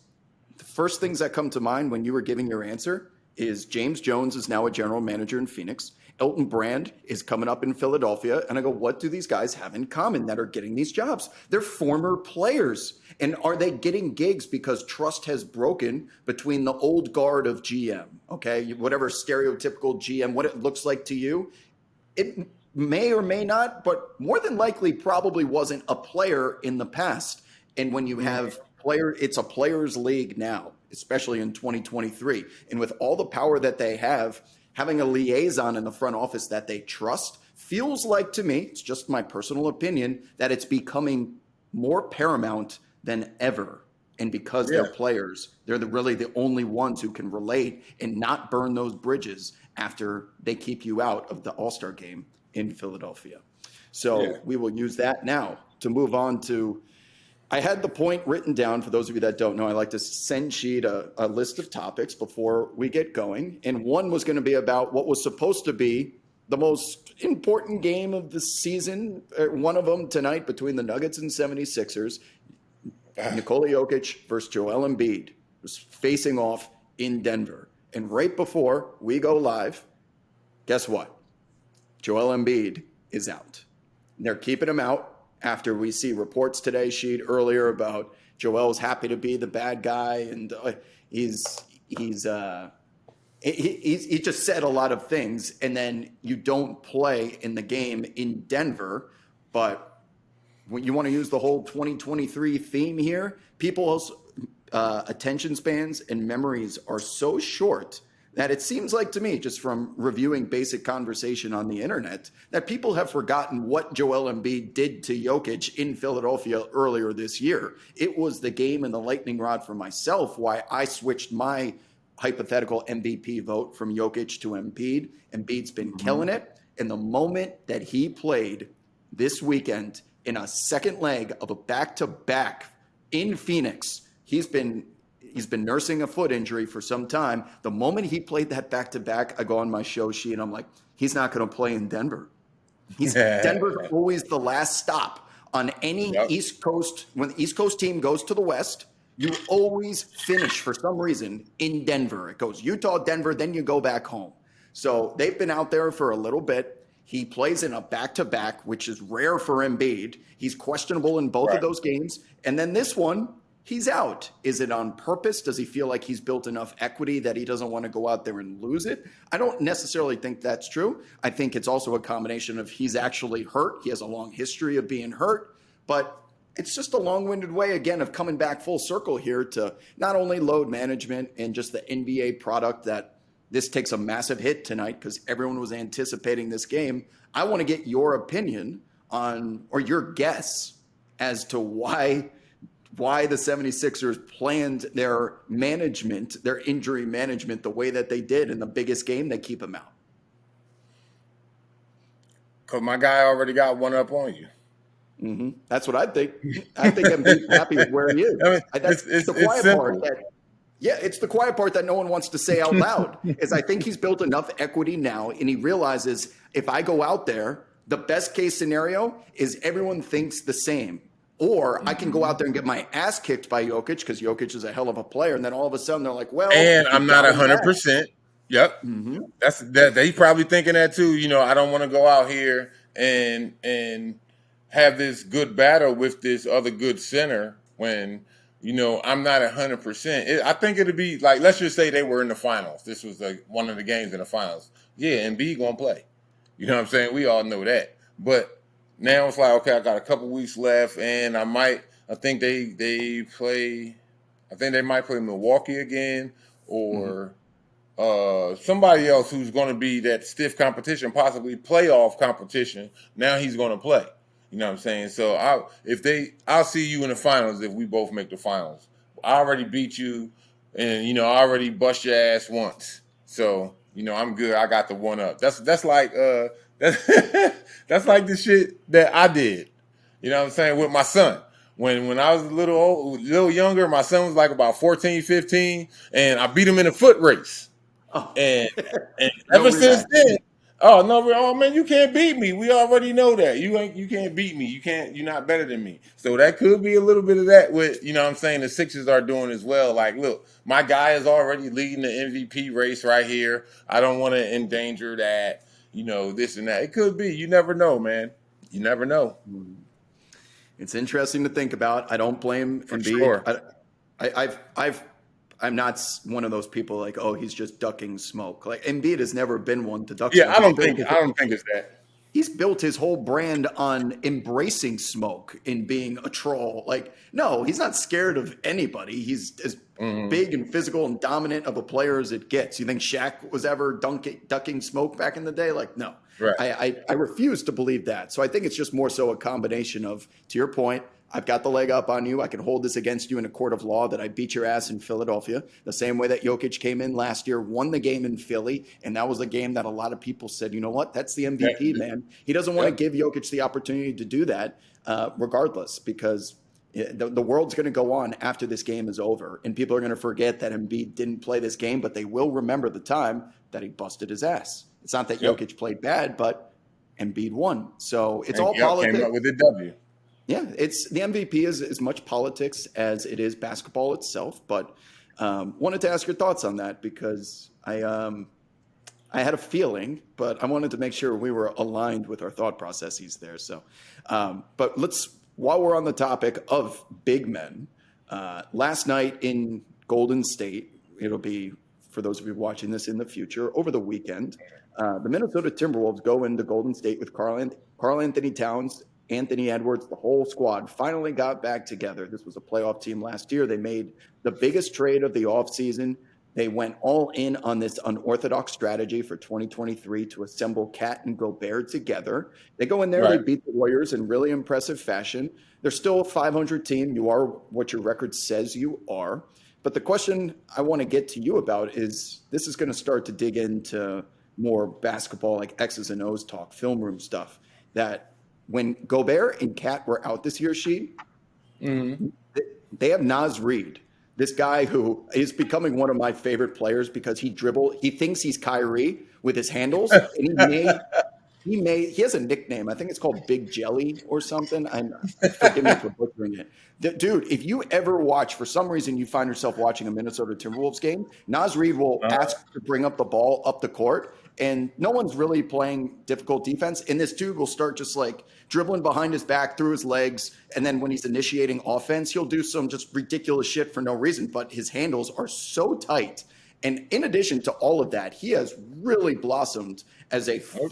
the first things that come to mind when you were giving your answer is James Jones is now a general manager in Phoenix. Elton Brand is coming up in Philadelphia. And I go, what do these guys have in common that are getting these jobs? They're former players. And are they getting gigs because trust has broken between the old guard of GM? Okay, whatever stereotypical GM, what it looks like to you, it may or may not, but more than likely probably wasn't a player in the past. And when you have it's a players league now, especially in 2023. And with all the power that they have, having a liaison in the front office that they trust feels like, to me, it's just my personal opinion, that it's becoming more paramount than ever. And because they're players, they're really the only ones who can relate and not burn those bridges after they keep you out of the All-Star game in Philadelphia. So we will use that now to move on to, I had the point written down. For those of you that don't know, I like to send Sheed a list of topics before we get going. And one was going to be about what was supposed to be the most important game of the season, one of them tonight between the Nuggets and 76ers. Nikola Jokic versus Joel Embiid was facing off in Denver. And right before we go live, guess what? Joel Embiid is out. They're keeping him out after we see reports today, Sheed, earlier about Joel's happy to be the bad guy, and he just said a lot of things, and then you don't play in the game in Denver. But when you want to use the whole 2023 theme here, people's attention spans and memories are so short that it seems like to me, just from reviewing basic conversation on the internet, that people have forgotten what Joel Embiid did to Jokic in Philadelphia earlier this year. It was the game and the lightning rod for myself why I switched my hypothetical MVP vote from Jokic to Embiid. Embiid's been killing it. And the moment that he played this weekend in a second leg of a back-to-back in Phoenix, he's been nursing a foot injury for some time. The moment he played that back-to-back, I go on my show sheet and I'm like, he's not going to play in Denver. Denver's always the last stop on any East Coast. When the East Coast team goes to the West, you always finish for some reason in Denver. It goes Utah, Denver, then you go back home. So they've been out there for a little bit. He plays in a back-to-back, which is rare for Embiid. He's questionable in both of those games. And then this one, he's out. Is it on purpose? Does he feel like he's built enough equity that he doesn't want to go out there and lose it? I don't necessarily think that's true. I think it's also a combination of he's actually hurt. He has a long history of being hurt. But it's just a long-winded way, again, of coming back full circle here to not only load management and just the NBA product that this takes a massive hit tonight because everyone was anticipating this game. I want to get your opinion on, or your guess as to why the 76ers planned their management, their injury management, the way that they did in the biggest game. They keep him out. Because my guy already got one up on you. Mm-hmm. That's what I think. I think I'm happy with where he is. I mean, That's the quiet part. It's the quiet part that no one wants to say out loud. Is I think he's built enough equity now, and he realizes if I go out there, the best case scenario is everyone thinks the same. Or I can go out there and get my ass kicked by Jokic because Jokic is a hell of a player, and then all of a sudden they're like, "Well," and I'm not 100%. Yep, that's that. They probably thinking that too. You know, I don't want to go out here and have this good battle with this other good center when, you know, I'm not 100%. I think it'd be like, let's just say they were in the finals. This was like one of the games in the finals. Yeah, Embiid gonna play. You know what I'm saying? We all know that. But now it's like, okay, I got a couple weeks left, and I think they might play Milwaukee again, or somebody else who's going to be that stiff competition, possibly playoff competition. Now he's going to play. You know what I'm saying? So I'll see you in the finals if we both make the finals. I already beat you, and, you know, I already bust your ass once. So, you know, I'm good. I got the one up. That's like that's like the shit that I did. You know what I'm saying, with my son. When I was a little younger, my son was like about 14, 15, and I beat him in a foot race. Oh. And ever since then, man, you can't beat me. We already know that. You can't beat me. You're not better than me. So that could be a little bit of that with, you know what I'm saying, the Sixers are doing as well. Like, look, my guy is already leading the MVP race right here. I don't want to endanger that, you know, this and that. It could be. You never know, man. You never know. It's interesting to think about. I don't blame Embiid. Sure. I'm not one of those people like, oh, he's just ducking smoke. Like, Embiid has never been one to duck smoke. Yeah, I don't think it's that. He's built his whole brand on embracing smoke and being a troll. Like, no, he's not scared of anybody. He's as big and physical and dominant of a player as it gets. You think Shaq was ever ducking smoke back in the day? Like, no. Right. I refuse to believe that. So I think it's just more so a combination of, to your point, I've got the leg up on you. I can hold this against you in a court of law that I beat your ass in Philadelphia, the same way that Jokic came in last year, won the game in Philly, and that was a game that a lot of people said, you know what, that's the MVP, man. He doesn't want to give Jokic the opportunity to do that regardless, because the world's going to go on after this game is over, and people are going to forget that Embiid didn't play this game, but they will remember the time that he busted his ass. It's not that Jokic played bad, but Embiid won. So it's all politics. Came up with a W. Yeah, it's the MVP is as much politics as it is basketball itself. But wanted to ask your thoughts on that because I had a feeling, but I wanted to make sure we were aligned with our thought processes there. So, but while we're on the topic of big men, last night in Golden State, it'll be for those of you watching this in the future over the weekend. The Minnesota Timberwolves go into Golden State with Karl Anthony Towns, Anthony Edwards, the whole squad finally got back together. This was a playoff team last year. They made the biggest trade of the offseason. They went all in on this unorthodox strategy for 2023 to assemble Cat and Gobert together. They go in there, They beat the Warriors in really impressive fashion. They're still a 500 team. You are what your record says you are. But the question I want to get to you about is this is going to start to dig into more basketball, like X's and O's talk, film room stuff, that when Gobert and Cat were out this year, they have Naz Reid, this guy who is becoming one of my favorite players because he thinks he's Kyrie with his handles, and he has a nickname. I think it's called Big Jelly or something. Forgive me for butchering it. Dude, if you ever watch, for some reason you find yourself watching a Minnesota Timberwolves game, Naz Reid will ask to bring up the ball up the court, and no one's really playing difficult defense. And this dude will start just like dribbling behind his back, through his legs, and then when he's initiating offense, he'll do some just ridiculous shit for no reason, but his handles are so tight. And in addition to all of that, he has really blossomed as a full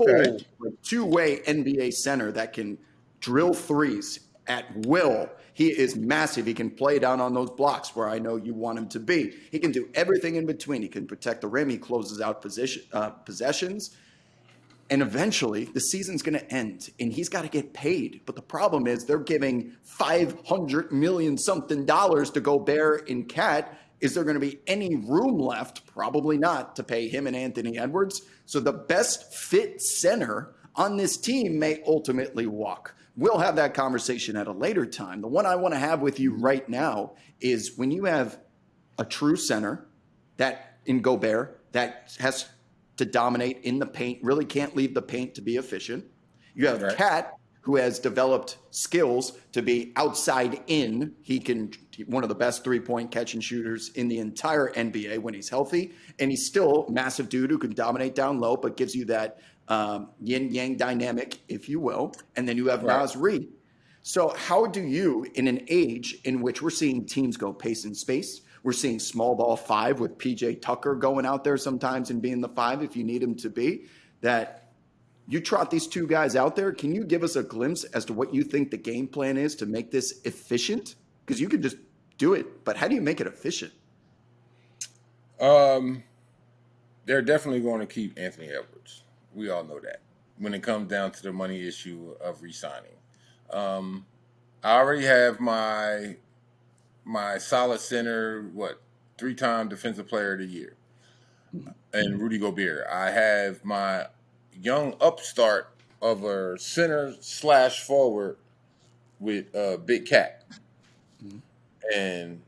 two-way NBA center that can drill threes at will. He is massive. He can play down on those blocks where I know you want him to be. He can do everything in between. He can protect the rim. He closes out possessions. And eventually, the season's going to end, and he's got to get paid. But the problem is they're giving $500 million something to Gobert and Cat. Is there going to be any room left? Probably not, to pay him and Anthony Edwards. So the best fit center on this team may ultimately walk. We'll have that conversation at a later time. The one I want to have with you right now is when you have a true center that in Gobert that has to dominate in the paint, really can't leave the paint to be efficient. You have Cat, who has developed skills to be outside in. One of the best three-point catch and shooters in the entire NBA when he's healthy. And he's still a massive dude who can dominate down low, but gives you that yin-yang dynamic, if you will. And then you have Naz Reid. So how do you, in an age in which we're seeing teams go pace and space, we're seeing small ball 5 with PJ Tucker going out there sometimes and being the 5 if you need him to be, that you trot these two guys out there. Can you give us a glimpse as to what you think the game plan is to make this efficient? Because you can just do it, but how do you make it efficient? They're definitely going to keep Anthony Edwards. We all know that. When it comes down to the money issue of re-signing, I already have my solid center, 3-time Defensive Player of the Year, and Rudy Gobert. I have my young upstart of a center/forward with Big Cat. And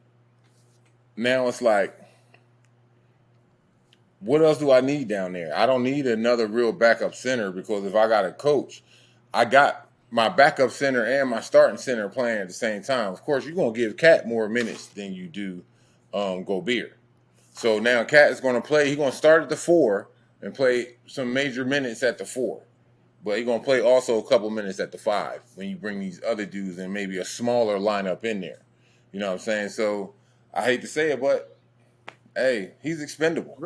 now it's like, what else do I need down there? I don't need another real backup center, because if I got a coach, I got my backup center and my starting center playing at the same time. Of course, you're going to give Cat more minutes than you do Gobert. So now Cat is going to play. He's going to start at the 4 and play some major minutes at the 4. But he's going to play also a couple minutes at the 5 when you bring these other dudes and maybe a smaller lineup in there. You know what I'm saying? So I hate to say it, but hey, he's expendable.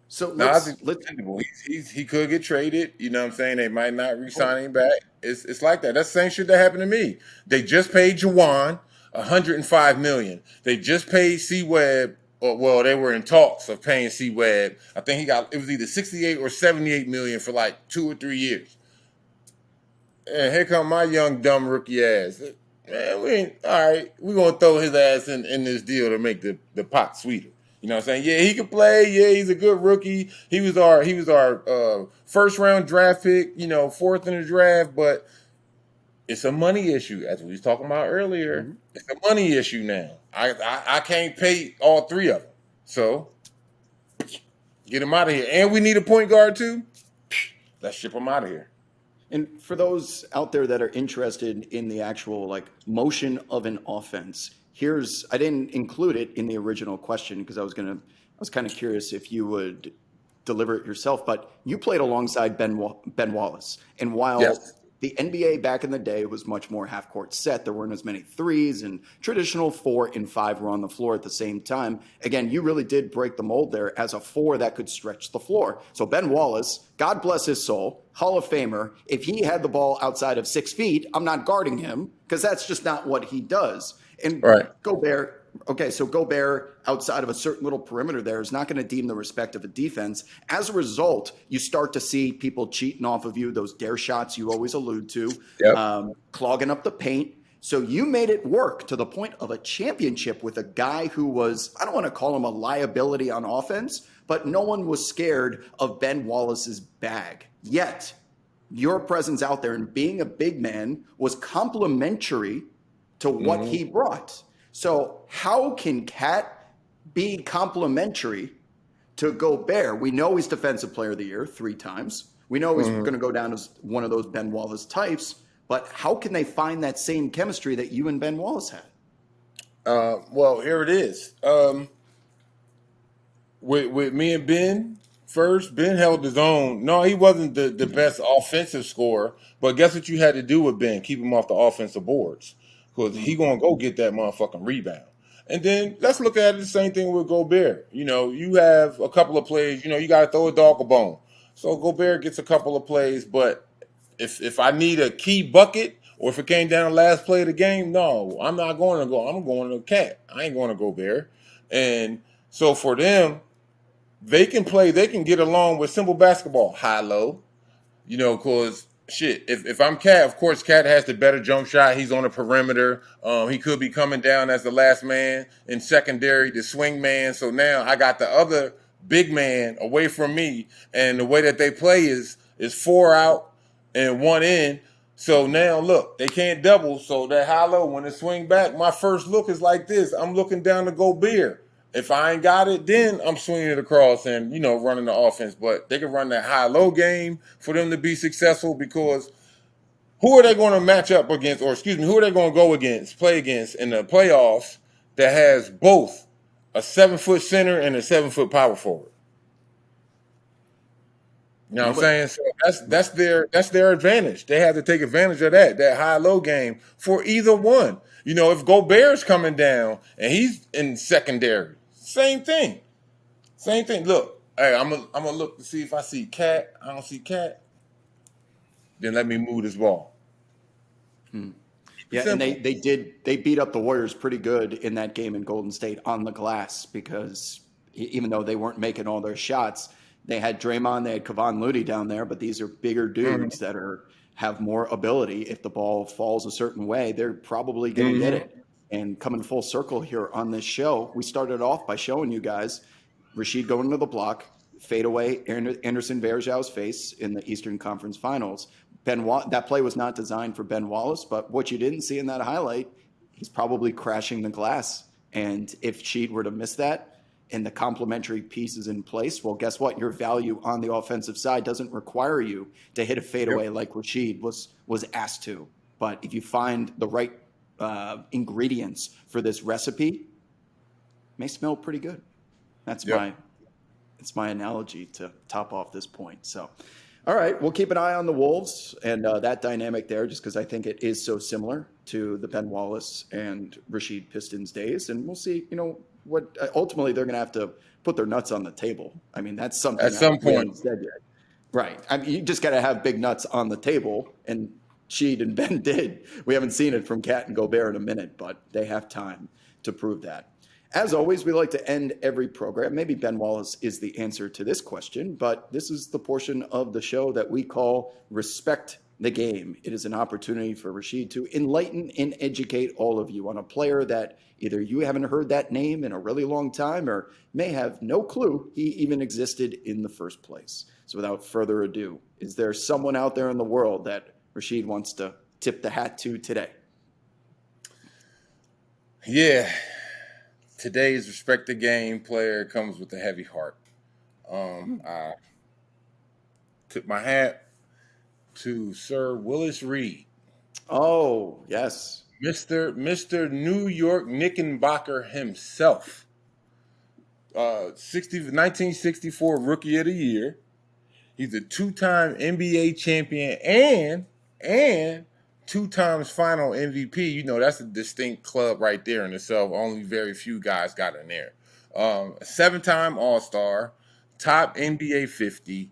So Nas is expendable. He could get traded. You know what I'm saying? They might not re-sign him back. It's like that. That's the same shit that happened to me. They just paid Juwan $105 million. They just paid C-Webb. Well, they were in talks of paying C-Webb. I think it was either 68 or 78 million for like 2 or 3 years. And here come my young dumb rookie ass. Man, we ain't all right. We're gonna throw his ass in this deal to make the pot sweeter. You know what I'm saying? Yeah, he can play. Yeah, he's a good rookie. He was our first round draft pick. You know, fourth in the draft. But it's a money issue, as we was talking about earlier. Mhm. It's a money issue now. I can't pay all three of them. So get him out of here. And we need a point guard too. Let's ship him out of here. And for those out there that are interested in the actual like motion of an offense, I didn't include it in the original question because I was kind of curious if you would deliver it yourself, but you played alongside Ben Wallace. And while Yes. the NBA back in the day was much more half court set, there weren't as many threes, and traditional 4 and 5 were on the floor at the same time. Again, you really did break the mold there as a 4 that could stretch the floor. So Ben Wallace, God bless his soul, Hall of Famer. If he had the ball outside of 6 feet, I'm not guarding him because that's just not what he does. And Right. Gobert, okay, so Gobert outside of a certain little perimeter there is not going to deem the respect of a defense. As a result, you start to see people cheating off of you, those dare shots you always allude to, Yep. clogging up the paint. So you made it work to the point of a championship with a guy who was, I don't want to call him a liability on offense, but no one was scared of Ben Wallace's bag. Yet, your presence out there and being a big man was complementary to what he brought. So how can Cat be complementary to Gobert? We know he's Defensive Player of the Year 3 times. We know he's going to go down as one of those Ben Wallace types. But how can they find that same chemistry that you and Ben Wallace had? Well, here it is. With me and Ben, first, Ben held his own. No, he wasn't the best offensive scorer, but guess what you had to do with Ben? Keep him off the offensive boards because he gonna go get that motherfucking rebound. And then let's look at it the same thing with Gobert. You know, you have a couple of plays. You know, you got to throw a dog a bone. So Gobert gets a couple of plays, but if I need a key bucket or if it came down the last play of the game, no, I'm not going to go. I'm going to Cat. I ain't going to Gobert. And so for them, they can play, they can get along with simple basketball, high low, you know, because shit, if I'm Cat, of course, Cat has the better jump shot. He's on the perimeter. He could be coming down as the last man in secondary, the swing man. So now I got the other big man away from me. And the way that they play is 4 out and 1 in. So now look, they can't double. So that high low, when it swing back, my first look is like this. I'm looking down to Gobert. If I ain't got it, then I'm swinging it across and, you know, running the offense. But they can run that high-low game for them to be successful because who are they going to match up against, or excuse me, who are they going to go against, play against in the playoffs that has both a 7-foot center and a 7-foot power forward? You know what I'm saying? So that's their advantage. They have to take advantage of that high-low game for either one. You know, if Gobert's coming down and he's in secondary, same thing. Same thing. Look, hey, I'm gonna look to see if I see Cat. I don't see Cat. Then let me move this ball. Keep it Yeah, and simple. they beat up the Warriors pretty good in that game in Golden State on the glass because even though they weren't making all their shots, they had Draymond, they had Kevon Looney down there, but these are bigger dudes that have more ability. If the ball falls a certain way, they're probably going to get it. And coming full circle here on this show, we started off by showing you guys Rasheed going to the block, fadeaway Anderson Varejão's face in the Eastern Conference Finals. That play was not designed for Ben Wallace, but what you didn't see in that highlight, he's probably crashing the glass. And if Sheed were to miss that and the complementary pieces in place, well, guess what? Your value on the offensive side doesn't require you to hit a fadeaway like Rasheed was asked to. But if you find the right ingredients for this recipe, it may smell pretty good. That's my analogy to top off this point. So, all right, we'll keep an eye on the Wolves and that dynamic there, just because I think it is so similar to the Ben Wallace and Rasheed Pistons days, and we'll see. You know what? Ultimately, they're going to have to put their nuts on the table. I mean, that's something At some we haven't point. said yet, right? I mean, you just got to have big nuts on the table, and Sheed and Ben did. We haven't seen it from Cat and Gobert in a minute, but they have time to prove that. As always, we like to end every program. Maybe Ben Wallace is the answer to this question, but this is the portion of the show that we call Respect the game. It is an opportunity for Rasheed to enlighten and educate all of you on a player that either you haven't heard that name in a really long time or may have no clue he even existed in the first place. So without further ado, is there someone out there in the world that Rasheed wants to tip the hat to today? Yeah. Today's Respect the Game player comes with a heavy heart. I tip my hat to Sir Willis Reed. Oh, yes. Mr. New York Knickerbocker himself. 1964 Rookie of the Year. He's a two-time NBA champion and two times final MVP. You know, that's a distinct club right there in itself. Only very few guys got in there. A seven-time All-Star, top NBA 50.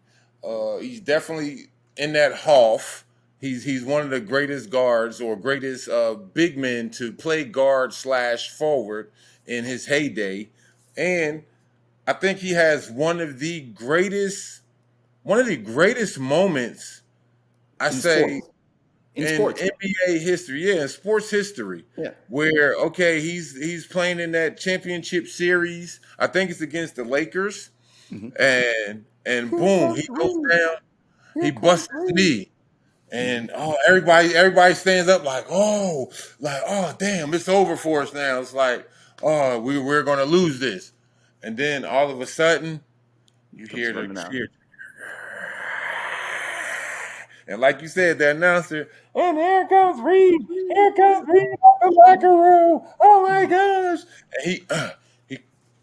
He's definitely in that half. He's one of the greatest guards or greatest big men to play guard / forward in his heyday. And I think he has one of the greatest moments, in sports. NBA history, in sports history, where he's playing in that championship series. I think it's against the Lakers, and boom, he goes down, he busts his knee, and everybody stands up like damn, it's over for us now. It's like we're gonna lose this, and then all of a sudden you hear the cheer. And like you said, the announcer, and here comes Reed out the locker room. Oh my gosh! And he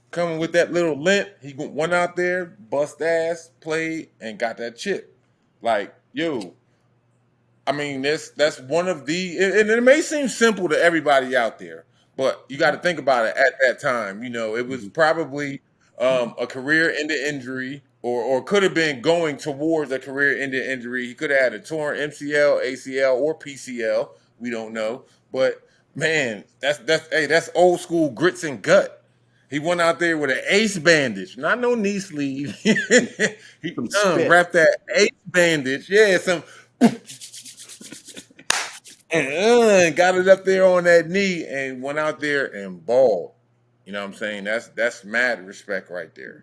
coming with that little limp. He went out there, bust ass, played, and got that chip. Like, yo, I mean, that's one of the, and it may seem simple to everybody out there, but you got to think about it at that time. You know, it was probably a career-ending injury. Or could have been going towards a career-ending injury. He could have had a torn MCL, ACL, or PCL. We don't know. But man, that's old school grits and gut. He went out there with an ace bandage, not no knee sleeve. He wrapped that ace bandage, and got it up there on that knee and went out there and balled. You know what I'm saying? That's mad respect right there.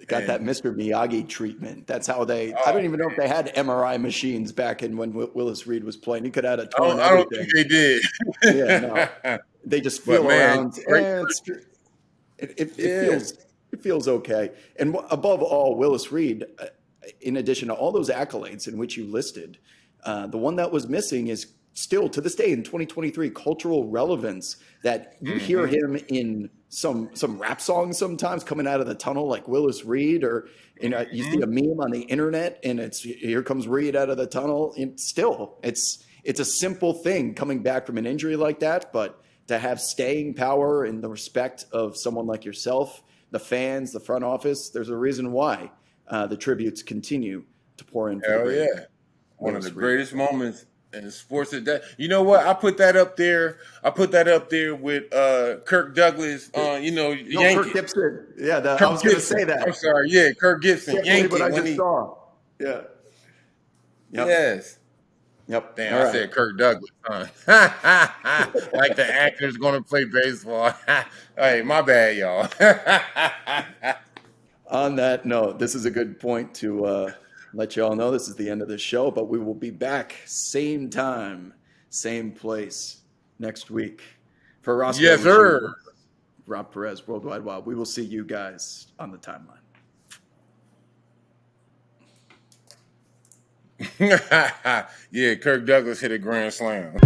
Got that Mr. Miyagi treatment. That's how they. I don't even know if they had MRI machines back in when Willis Reed was playing. He could have had a torn. I don't think they did. No. They just feel around. It feels okay. And above all, Willis Reed, in addition to all those accolades in which you listed, the one that was missing is still to this day in 2023 cultural relevance. That you hear him in some rap songs sometimes coming out of the tunnel like Willis Reed, or you see a meme on the internet and it's here comes Reed out of the tunnel. And still, it's a simple thing coming back from an injury like that, but to have staying power and the respect of someone like yourself, the fans, the front office, there's a reason why the tributes continue to pour in. Hell yeah, one of the greatest moments in sports today. You know what? I put that up there. With Kirk Douglas. Yankee. Kirk Gibson. Yeah, I was going to say that. I'm sorry. Yeah, Kirk Gibson. Yankee. What I just saw. Yeah. Yep. Yes. Yep. Damn, I said Kirk Douglas. Huh? Like the actor's going to play baseball. Hey, my bad, y'all. On that note, this is a good point to let you all know this is the end of the show, but we will be back same time, same place next week. For Roscoe, yes, sir. Rob Perez, Worldwide Wild. We will see you guys on the timeline. Yeah, Kirk Douglas hit a grand slam.